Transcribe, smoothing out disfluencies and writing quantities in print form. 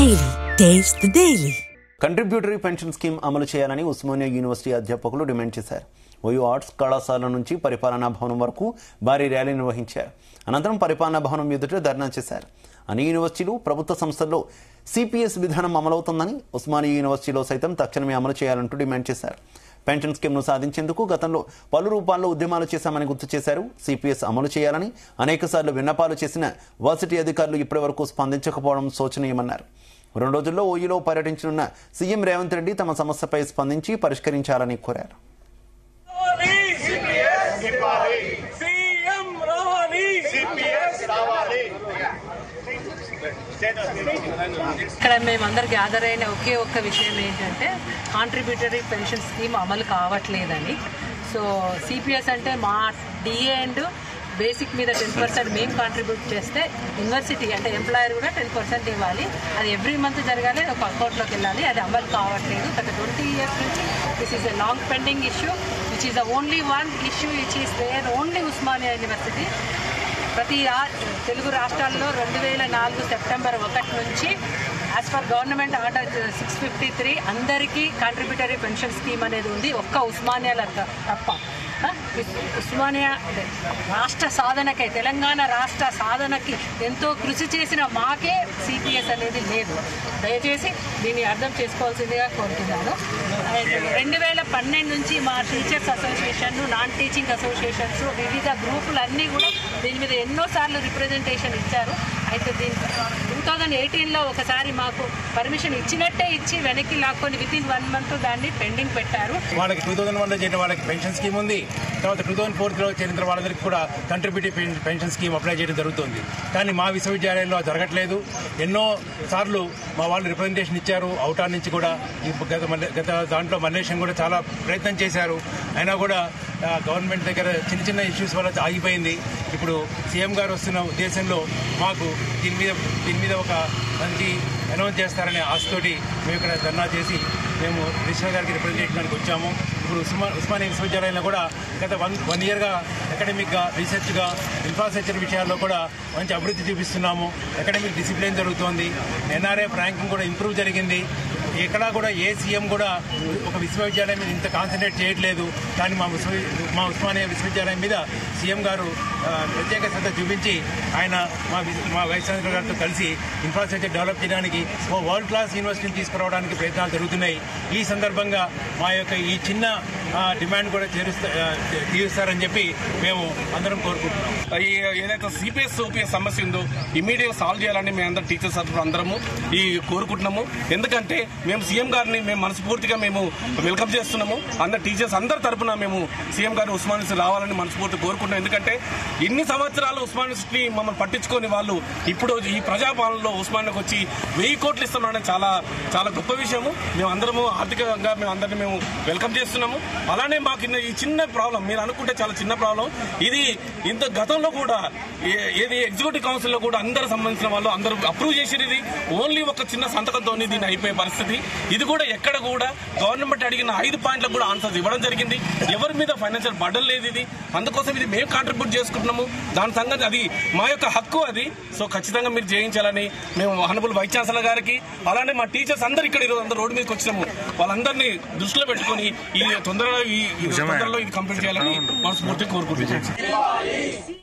Daily. Taste the Daily. Contributory pension scheme అమలు చేయాలని Osmania university అధ్యాపకులు డిమాండ్ చేశారు. ఓయూ ఆర్ట్స్ కళాశాల నుంచి పరిపాలనా భవనం వరకు భారీ ర్యాలీ నిర్వహించారు. అనంతరం పరిపాలనా భవనం ఎదుట ధర్నా చేశారు. అన్ని యూనివర్సిటీలు ప్రభుత్వ సంస్థల్లో సిపిఎస్ విధానం అమలవుతుందని, ఉస్మానియా యూనివర్సిటీలో సైతం తక్షణమే అమలు చేయాలంటూ డిమాండ్ చేశారు. పెన్షన్ స్కీమ్ను సాధించేందుకు గతంలో పలు రూపాల్లో ఉద్యమాలు చేశామని గుర్తు చేశారు. సిపిఎస్ అమలు చేయాలని అనేకసార్లు విన్నపాలు చేసిన వర్సిటీ అధికారులు ఇప్పటివరకు స్పందించకపోవడం శోచనీయమన్నారు. 2 రోజుల్లో ఓయూలో పర్యటించనున్న సీఎం రేవంత్ రెడ్డి తమ సమస్యపై స్పందించి పరిష్కరించాలని కోరారు. ఇక్కడ మేమందరు గ్యాదర్ అయిన ఒకే ఒక్క విషయం ఏంటంటే కాంట్రిబ్యూటరీ పెన్షన్ స్కీమ్ అమలు కావట్లేదని. సో సిపిఎస్ అంటే మా డిఏ అండ్ బేసిక్ మీద 10% మేము కాంట్రిబ్యూట్ చేస్తే యూనివర్సిటీ అంటే ఎంప్లాయర్ కూడా 10% ఇవ్వాలి. అది ఎవ్రీ మంత్ జరగాలి, ఒక అకౌంట్లోకి వెళ్ళాలి. అది అమలు కావట్లేదు. గత 20 years నుంచి this is a long pending issue which is the only one issue which is there only Osmania university. ప్రతి తెలుగు రాష్ట్రాల్లో 2004 సెప్టెంబర్ 1 నుంచి యాజ్ పర్ గవర్నమెంట్ ఆర్డర్ 653 అందరికీ కాంట్రిబ్యూటరీ పెన్షన్ స్కీమ్ అనేది ఉంది. ఒక్క ఉస్మానియాలో తప్ప. ఉస్మానియా రాష్ట్ర సాధనకై, తెలంగాణ రాష్ట్ర సాధనకి ఎంతో కృషి చేసిన మాకే సిపిఎస్ అనేది లేదు. దయచేసి దీన్ని అర్థం చేసుకోవాల్సిందిగా కోరుతున్నాను. 2012 నుంచి మా teachers association, non teaching associations, వివిధ గ్రూపులన్నీ కూడా దీని మీద ఎన్నోసార్లు రిప్రజెంటేషన్ ఇచ్చారు. అయితే దీని 2018లో ఒకసారి మాకు పర్మిషన్ ఇచ్చినట్టే ఇచ్చి వెనక్కి లాక్కొని వితిన్ 1 month దాన్ని పెండింగ్ పెట్టారు. వాళ్ళకి 2001లో చేరిన వాళ్ళకి పెన్షన్ స్కీమ్ ఉంది. తర్వాత 2004లో చేరిన వాళ్ళందరికీ కూడా కంట్రిబ్యూటరీ పెన్షన్ స్కీమ్ అప్లై చేయడం జరుగుతుంది. కానీ మా విశ్వవిద్యాలయంలో జరగట్లేదు. ఎన్నో సార్లు మా వాళ్ళు రిప్రజెంటేషన్ ఇచ్చారు. అవుటార్ నుంచి కూడా గత దాంట్లో మల్లేశం కూడా చాలా ప్రయత్నం చేశారు. అయినా కూడా గవర్నమెంట్ దగ్గర చిన్న చిన్న ఇష్యూస్ వల్ల ఆగిపోయింది. ఇప్పుడు సీఎం గారు వస్తున్న ఉద్దేశంలో మాకు దీని మీద ఒక మంచి అనౌన్స్ చేస్తారనే ఆశతోటి మేము ఇక్కడ ధర్నా చేసి మేము రిజిస్ట్రార్ గారికి రిప్రజెంటేషన్కి వచ్చాము. ఇప్పుడు ఉస్మానియా విశ్వవిద్యాలయంలో కూడా గత 1 yearగా అకాడమిక్గా, రీసెర్చ్గా, ఇన్ఫ్రాస్ట్రక్చర్ విషయాల్లో కూడా మంచి అభివృద్ధి చూపిస్తున్నాము. అకాడమిక్ డిసిప్లిన్ జరుగుతోంది. ఎన్ఆర్ఎఫ్ ర్యాంకింగ్ కూడా ఇంప్రూవ్ జరిగింది. ఎక్కడా కూడా ఏ సీఎం కూడా ఒక విశ్వవిద్యాలయం మీద ఇంత కాన్సన్ట్రేట్ చేయట్లేదు. కానీ మా ఉస్మానియా విశ్వవిద్యాలయం మీద సీఎం గారు ప్రత్యేక శ్రద్ధ చూపించి ఆయన మా వైస్ ఛాన్సలర్ గారితో కలిసి ఇన్ఫ్రాస్ట్రక్చర్ డెవలప్ చేయడానికి ఓ వరల్డ్ క్లాస్ యూనివర్సిటీని తీసుకురావడానికి ప్రయత్నాలు జరుగుతున్నాయి. ఈ సందర్భంగా మా యొక్క ఈ చిన్న డిమాండ్ కూడా తీరుస్తారని చెప్పి మేము అందరం కోరుకుంటున్నాం. ఏదైతే సిపిఎస్ ఓపీఎస్ సమస్య ఉందో ఇమీడియట్ సాల్వ్ చేయాలని మేము అందరం టీచర్స్ అందరము కోరుకుంటున్నాము. ఎందుకంటే మేము సీఎం గారిని మనస్ఫూర్తిగా వెల్కమ్ చేస్తున్నాము. అందరు టీచర్స్ అందరి తరఫున మేము సీఎం గారిని ఉస్మానియా రావాలని మనస్ఫూర్తి కోరుకుంటున్నాం. ఎందుకంటే ఇన్ని సంవత్సరాలు ఉస్మానియాని మమ్మల్ని పట్టించుకొని వాళ్ళు ఇప్పుడు ఈ ప్రజాపాలనలో ఉస్మానియాకి వచ్చి 1000 కోట్లు ఇస్తున్నామని చాలా చాలా గొప్ప విషయము. మేము అందరము ఆర్థికంగా అందరినీ వెల్కమ్ చేస్తున్నాము. అలానే మాకు ఈ చిన్న ప్రాబ్లం మీరు అనుకుంటే చాలా చిన్న ప్రాబ్లం ఇది. ఇంత గతంలో కూడా ఏది ఎగ్జిక్యూటివ్ కౌన్సిల్లో కూడా అందరు సంబంధించిన వాళ్ళు అందరూ అప్రూవ్ చేసేది. ఇది ఓన్లీ ఒక చిన్న సంతకంతో దీన్ని అయిపోయే పరిస్థితి. ఇది కూడా ఎక్కడ కూడా గవర్నమెంట్ అడిగిన 5 పాయింట్లకు కూడా ఆన్సర్స్ ఇవ్వడం జరిగింది. ఎవరి మీద ఫైనాన్షియల్ బర్డన్ లేదు. ఇది అందుకోసం ఇది మేము కాంట్రిబ్యూట్ చేసుకుంటున్నాము. దాని సంగతి అది మా యొక్క హక్కు అది. సో ఖచ్చితంగా మీరు చేయించాలని మేము హానరబుల్ వైస్ ఛాన్సలర్ గారికి, అలానే మా టీచర్స్ అందరు ఇక్కడ ఈరోజు అందరూ రోడ్డు మీదకి వచ్చినాము. వాళ్ళందరినీ దృష్టిలో పెట్టుకుని ఈ తొందరలో ఇది కంప్లీట్ చేయాలని మనస్ఫూర్తిగా కోరుకుంటున్నాం.